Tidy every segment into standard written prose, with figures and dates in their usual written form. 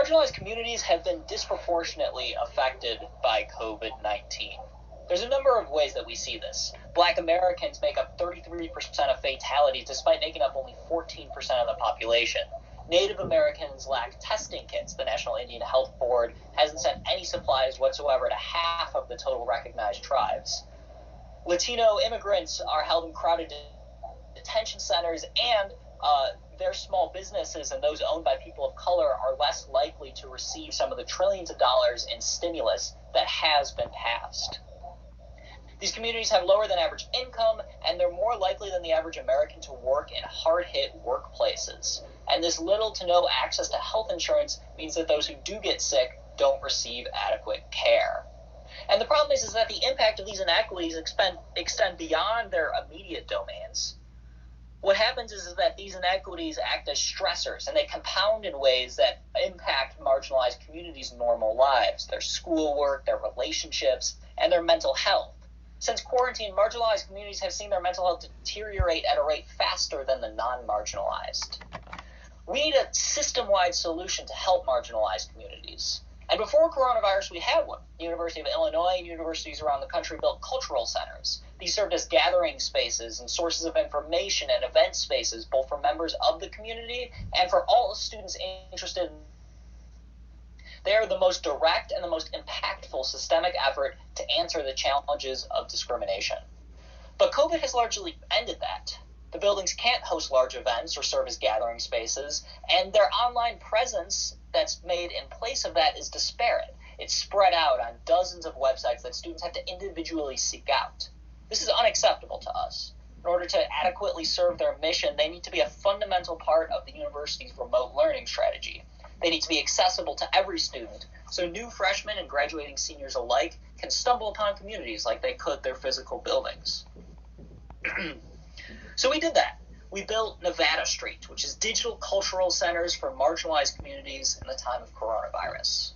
Marginalized communities have been disproportionately affected by COVID-19. There's a number of ways that we see this. Black Americans make up 33% of fatalities, despite making up only 14% of the population. Native Americans lack testing kits. The National Indian Health Board hasn't sent any supplies whatsoever to half of the total recognized tribes. Latino immigrants are held in crowded detention centers, and their small businesses and those owned by people of color are less likely to receive some of the trillions of dollars in stimulus that has been passed. These communities have lower than average income, and they're more likely than the average American to work in hard-hit workplaces. And this little to no access to health insurance means that those who do get sick don't receive adequate care. And the problem is that the impact of these inequities extend beyond their immediate domains. What happens is that these inequities act as stressors, and they compound in ways that impact marginalized communities' normal lives, their schoolwork, their relationships, and their mental health. Since quarantine, marginalized communities have seen their mental health deteriorate at a rate faster than the non-marginalized. We need a system-wide solution to help marginalized communities. And before coronavirus, we had one. The University of Illinois and universities around the country built cultural centers. These served as gathering spaces and sources of information and event spaces, both for members of the community and for all students interested in. They are the most direct and the most impactful systemic effort to answer the challenges of discrimination. But COVID has largely ended that. The buildings can't host large events or serve as gathering spaces, and their online presence that's made in place of that is disparate. It's spread out on dozens of websites that students have to individually seek out. This is unacceptable to us. In order to adequately serve their mission, they need to be a fundamental part of the university's remote learning strategy. They need to be accessible to every student, so new freshmen and graduating seniors alike can stumble upon communities like they could their physical buildings. So we did that. We built Nevada Street, which is digital cultural centers for marginalized communities in the time of coronavirus.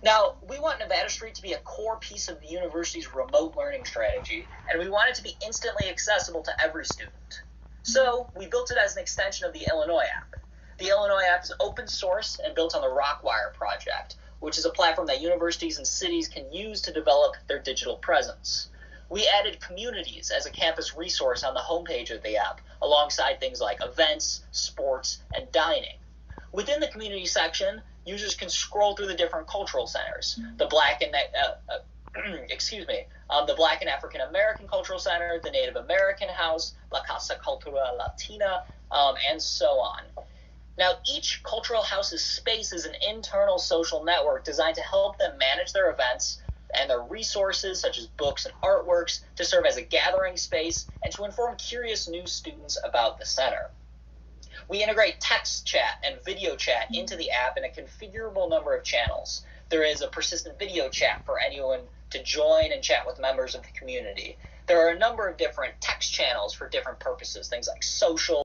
Now, we want Nevada Street to be a core piece of the university's remote learning strategy, and we want it to be instantly accessible to every student. So we built it as an extension of the Illinois app. The Illinois app is open source and built on the Rockwire project, which is a platform that universities and cities can use to develop their digital presence. We added communities as a campus resource on the homepage of the app, alongside things like events, sports, and dining. Within the community section, users can scroll through the different cultural centers. The Black and the Black and African American Cultural Center, the Native American House, La Casa Cultural Latina, and so on. Now, each cultural house's space is an internal social network designed to help them manage their events and their resources, such as books and artworks, to serve as a gathering space and to inform curious new students about the center. We integrate text chat and video chat into the app in a configurable number of channels. There is a persistent video chat for anyone to join and chat with members of the community. There are a number of different text channels for different purposes, things like social,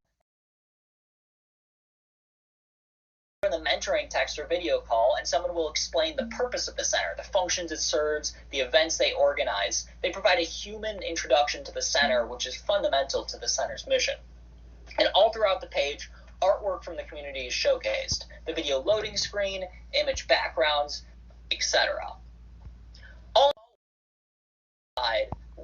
the mentoring text or video call, and someone will explain the purpose of the center, the functions it serves, the events they organize. They provide a human introduction to the center, which is fundamental to the center's mission. And all throughout the page, artwork from the community is showcased, the video loading screen, image backgrounds, etc. All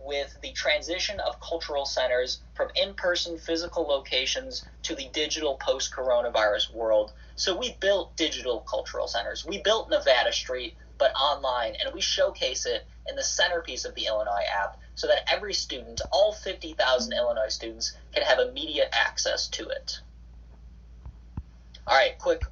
with the transition of cultural centers from in-person physical locations to the digital post-coronavirus world. So we built digital cultural centers. We built Nevada Street, but online, and we showcase it in the centerpiece of the Illinois app so that every student, all 50,000 Illinois students, can have immediate access to it. All right, quick